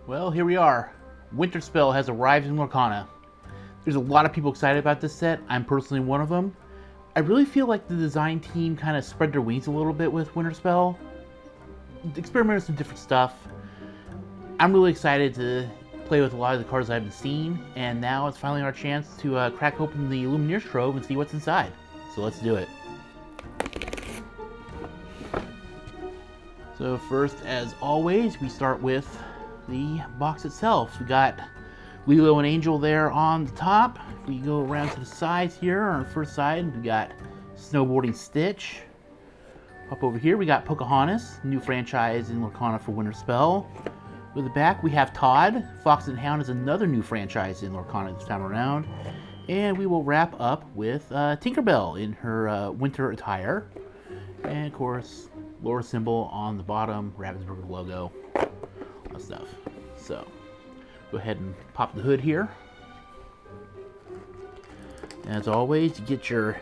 Well, here we are. Winterspell has arrived in Lorcana. There's a lot of people excited about this set. I'm personally one of them. I really feel like the design team kind of spread their wings a little bit with Winterspell. Experimented with some different stuff. I'm really excited to play with a lot of the cards I haven't seen, and now it's finally our chance to crack open the Lumineers Trove and see what's inside. So let's do it. So first, as always, we start with the box itself. We got Lilo and Angel there on the top. If we go around to the sides here, on the first side, we got Snowboarding Stitch. Up over here, we got Pocahontas, new franchise in Lorcana for Winterspell. With the back, we have Todd. Fox and Hound is another new franchise in Lorcana this time around. And we will wrap up with Tinkerbell in her winter attire. And of course, lore symbol on the bottom, Ravensburger logo, all that stuff. So, go ahead and pop the hood here. As always, you get your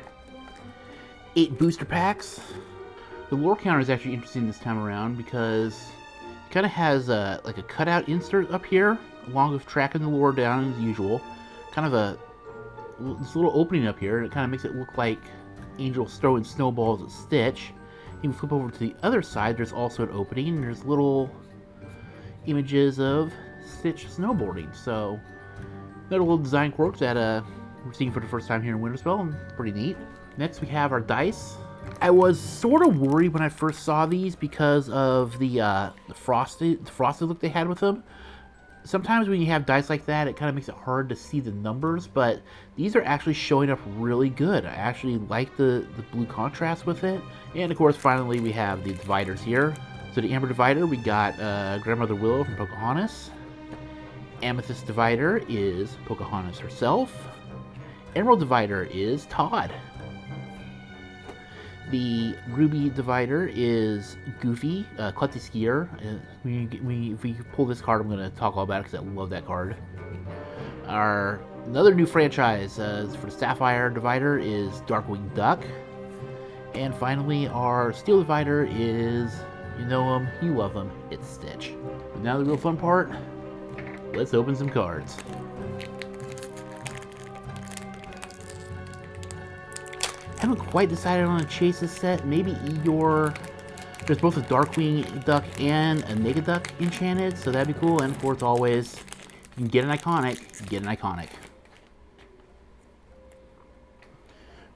8 booster packs. The lore counter is actually interesting this time around because it kind of has like a cutout insert up here, along with tracking the lore down as usual. Kind of this little opening up here, and it kind of makes it look like Angel's throwing snowballs at Stitch. You can flip over to the other side, there's also an opening, and there's little images of Stitch snowboarding. So, another little design quirk that we're seeing for the first time here in Winterspell, and it's pretty neat. Next we have our dice. I was sort of worried when I first saw these because of the frosted look they had with them. Sometimes when you have dice like that, it kind of makes it hard to see the numbers, but these are actually showing up really good. I actually like the blue contrast with it. And of course, finally, we have the dividers here. So the Amber Divider, we got Grandmother Willow from Pocahontas. Amethyst Divider is Pocahontas herself. Emerald Divider is Todd. The Ruby Divider is Goofy, Klutzy Skier. If we pull this card, I'm going to talk all about it because I love that card. Another new franchise for the Sapphire Divider is Darkwing Duck. And finally, our Steel Divider is, you know him, you love him, it's Stitch. But now the real fun part, let's open some cards. Haven't quite decided on a Chase's set. Maybe Eeyore. There's both a Darkwing Duck and a Naked Duck enchanted, so that'd be cool. And of course, always, you can get an iconic, get an iconic.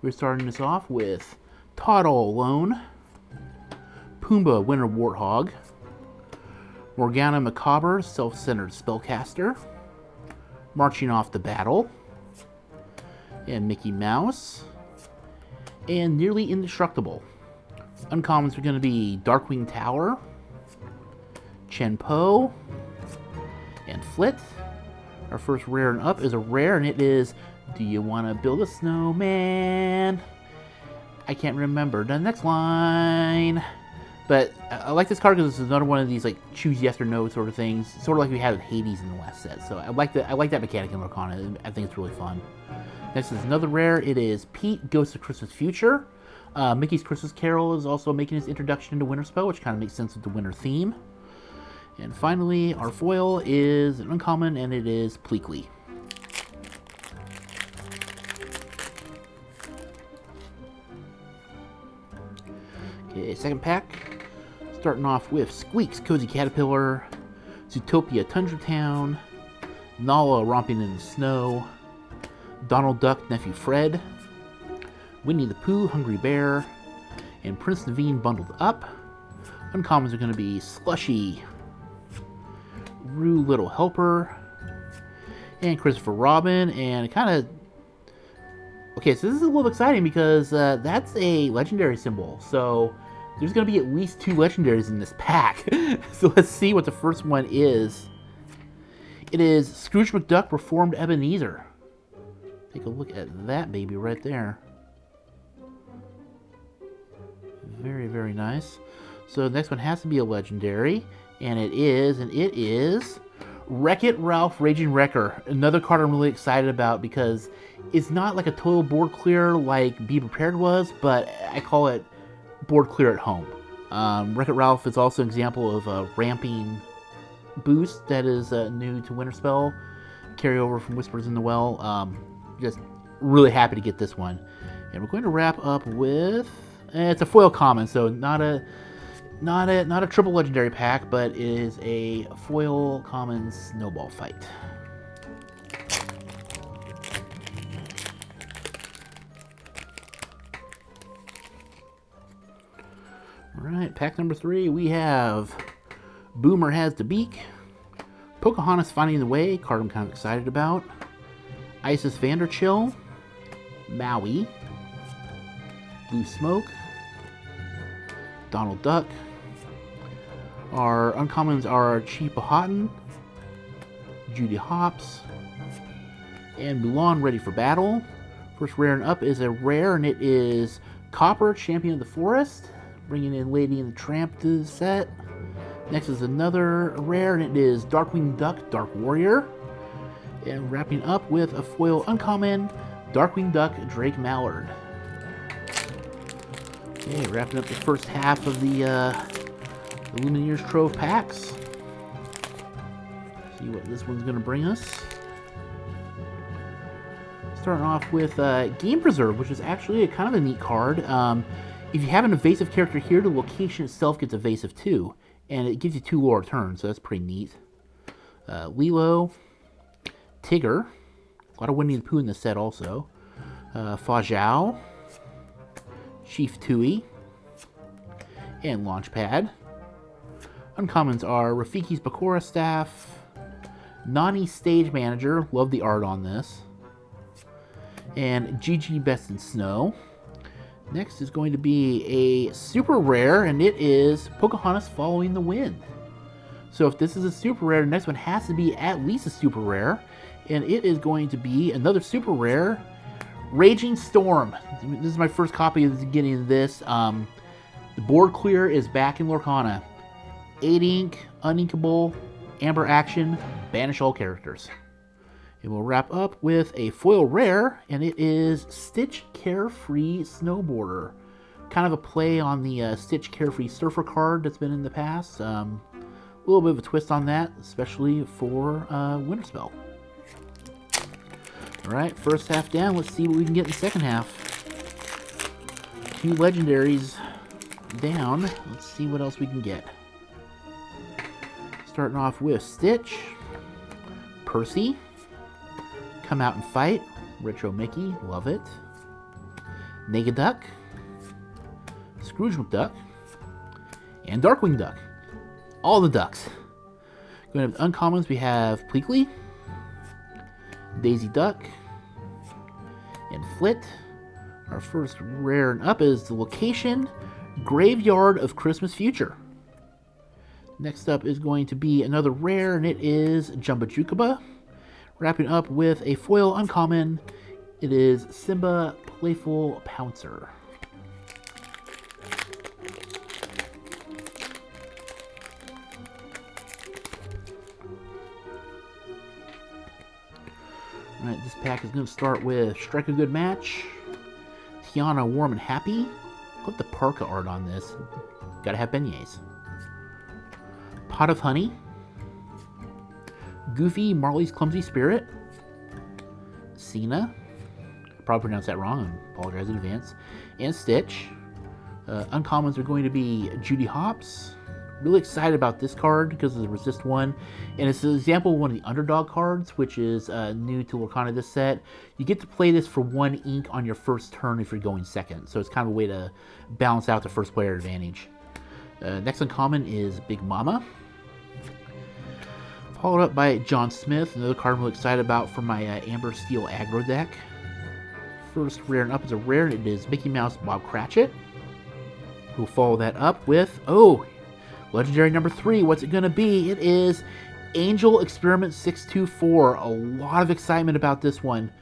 We're starting this off with Todd All Alone, Pumbaa Winter Warthog, Morgana Macabre Self-Centered Spellcaster, Marching Off the Battle, and Mickey Mouse. And Nearly Indestructible. Uncommons are going to be Darkwing Tower, Chen Po, and Flit. Our first rare and up is a rare, and it is Do You Want to Build a Snowman? I can't remember the next line. But I like this card because it's another one of these like choose yes or no sort of things, sort of like we had with Hades in the last set. So I like that mechanic in Lorcana. I think it's really fun. Next is another rare. It is Pete, Ghost of Christmas Future. Mickey's Christmas Carol is also making his introduction into Winterspell, which kind of makes sense with the winter theme. And finally, our foil is an uncommon, and it is Pleakley. Okay, second pack. Starting off with Squeaks, Cozy Caterpillar, Zootopia, Tundra Town, Nala, Romping in the Snow, Donald Duck, Nephew Fred, Winnie the Pooh, Hungry Bear, and Prince Naveen bundled up. Uncommons are going to be Slushy, Rue Little Helper, and Christopher Robin. And kind of... Okay, so this is a little exciting because that's a legendary symbol. So there's going to be at least 2 legendaries in this pack. So let's see what the first one is. It is Scrooge McDuck, Reformed Ebenezer. Take a look at that baby right there. Very, very nice. So the next one has to be a legendary, and it is Wreck-It Ralph Raging Wrecker. Another card I'm really excited about because it's not like a total board clear like Be Prepared was, but I call it board clear at home. Wreck-It Ralph is also an example of ramping boost that is new to Winterspell, carryover from Whispers in the Well. Just really happy to get this one. And we're going to wrap up with it's a foil common, so not a triple legendary pack, but is a foil common snowball fight. Alright, pack number 3, we have Boomer Has the Beak, Pocahontas Finding the Way, card I'm kind of excited about, Isis Vanderchill, Maui, Blue Smoke, Donald Duck. Our uncommons are Chief Powhatan, Judy Hopps, and Mulan Ready for Battle. First rare and up is a rare, and it is Copper, Champion of the Forest, bringing in Lady and the Tramp to the set. Next is another rare, and it is Darkwing Duck, Dark Warrior. And wrapping up with a foil uncommon, Darkwing Duck, Drake Mallard. Okay, wrapping up the first half of the Lumineers Trove packs. See what this one's going to bring us. Starting off with Game Preserve, which is actually kind of a neat card. If you have an evasive character here, the location itself gets evasive too, and it gives you 2 lore turns, so that's pretty neat. Lilo, Tigger, a lot of Winnie the Pooh in this set also. Fa Zhao, Chief Tui, and Launchpad. Uncommons are Rafiki's Bakura Staff, Nani Stage Manager, love the art on this, and Gigi Best in Snow. Next is going to be a super rare, and it is Pocahontas Following the Wind. So if this is a super rare, the next one has to be at least a super rare, and it is going to be another super rare, Raging Storm. This is my first copy of getting this. The board clear is back in Lorcana. 8 ink, uninkable, amber action, banish all characters. And we'll wrap up with a foil rare, and it is Stitch Carefree Snowboarder. Kind of a play on the Stitch Carefree Surfer card that's been in the past. A little bit of a twist on that, especially for Winterspell. Alright, first half down. Let's see what we can get in the second half. 2 legendaries down. Let's see what else we can get. Starting off with Stitch, Percy, Come Out and Fight, Retro Mickey, love it, Negaduck, Scrooge McDuck, and Darkwing Duck. All the ducks. Going to have uncommons, we have Pleakley, Daisy Duck, and Flit. Our first rare and up is the location, Graveyard of Christmas Future. Next up is going to be another rare, and it is Jumba Jukuba. Wrapping up with a foil uncommon, it is Simba Playful Pouncer. Alright, this pack is going to start with Strike a Good Match, Tiana Warm and Happy. Love the parka art on this. Gotta have beignets. Pot of Honey, Goofy Marley's Clumsy Spirit, Cena, probably pronounced that wrong, I apologize in advance, and Stitch. Uncommons are going to be Judy Hopps. Really excited about this card because of the Resist one, and it's an example of one of the underdog cards, which is new to Lorcana this set. You get to play this for 1 ink on your first turn if you're going second, so it's kind of a way to balance out the first player advantage. Next uncommon is Big Mama. Followed up by John Smith, another card I'm really excited about for my Amber Steel aggro deck. First rare and up is a rare, and it is Mickey Mouse Bob Cratchit. We'll follow that up with, legendary number 3. What's it going to be? It is Angel Experiment 624. A lot of excitement about this one.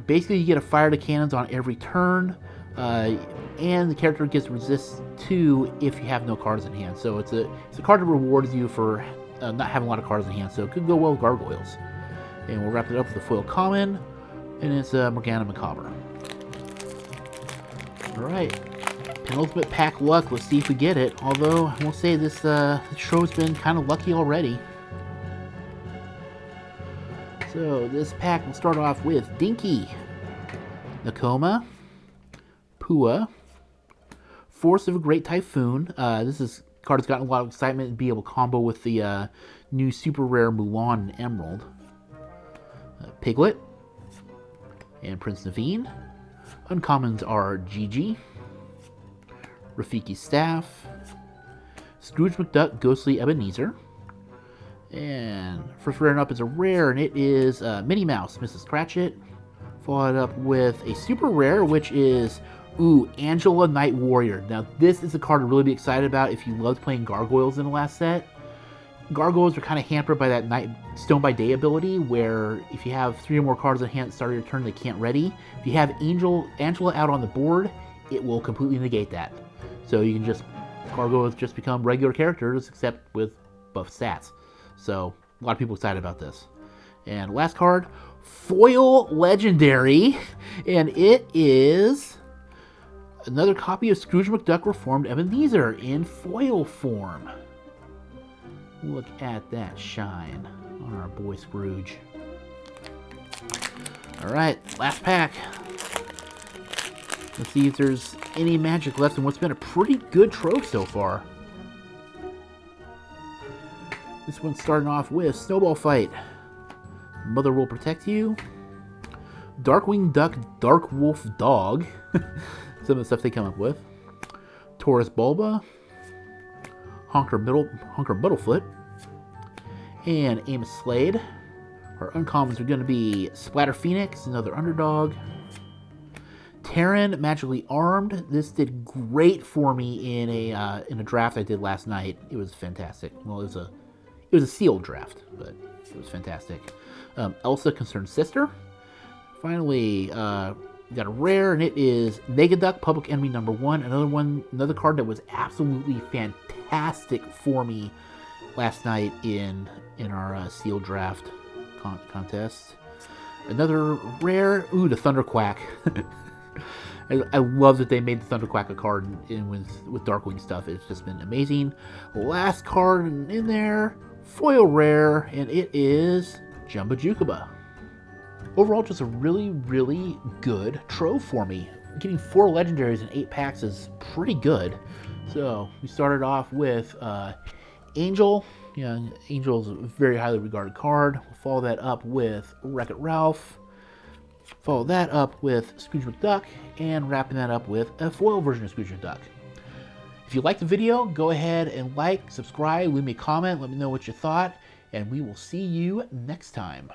Basically, you get a fire to cannons on every turn, and the character gets resist 2 if you have no cards in hand. So it's a card that rewards you for not having a lot of cards in hand, so it could go well with Gargoyles. And we'll wrap it up with a foil common, and it's Morgana Macabre. Alright, penultimate pack luck. Let's see if we get it. Although, I will say this show's been kind of lucky already. So this pack will start off with Dinky, Nakoma, Pua, Force of a Great Typhoon. This card has gotten a lot of excitement and be able to combo with the new super rare Mulan and Emerald. Piglet and Prince Naveen. Uncommons are Gigi, Rafiki's Staff, Scrooge McDuck, Ghostly Ebenezer. And first rare up is a rare, and it is Minnie Mouse, Mrs. Cratchit. Followed up with a super rare, which is, Angela Night Warrior. Now, this is a card to really be excited about if you loved playing Gargoyles in the last set. Gargoyles are kind of hampered by that Night Stone by Day ability, where if you have 3 or more cards in hand at the start of your turn, they can't ready. If you have Angela out on the board, it will completely negate that. So you can Gargoyles just become regular characters, except with buff stats. So, a lot of people excited about this. And last card, Foil Legendary, and it is another copy of Scrooge McDuck Reformed Ebenezer in foil form. Look at that shine on our boy Scrooge. Alright, last pack. Let's see if there's any magic left in what's been a pretty good Trove so far. This one's starting off with Snowball Fight, Mother Will Protect You, Darkwing Duck, Dark Wolf Dog, some of the stuff they come up with, Taurus Bulba, Honker Muddlefoot, and Amos Slade. Our uncommons are going to be Splatter Phoenix, another underdog, Terran, Magically Armed. This did great for me in a draft I did last night. It was fantastic. Well, it was a sealed draft, but it was fantastic. Elsa, Concerned Sister. Finally, we got a rare, and it is Negaduck, Public Enemy #1. Another card that was absolutely fantastic for me last night in our sealed draft contest. Another rare, the Thunderquack. I love that they made the Thunderquack a card in with Darkwing stuff. It's just been amazing. Last card in there, foil rare, and it is Jumba Jukuba. Overall, just a really, really good Trove for me. Getting 4 legendaries in 8 packs is pretty good. So we started off with Angel. Angel's a very highly regarded card. We'll follow that up with Wreck-It Ralph. Follow that up with Scrooge McDuck, and wrapping that up with a foil version of Scrooge McDuck. If you liked the video, go ahead and like, subscribe, leave me a comment, let me know what you thought, and we will see you next time.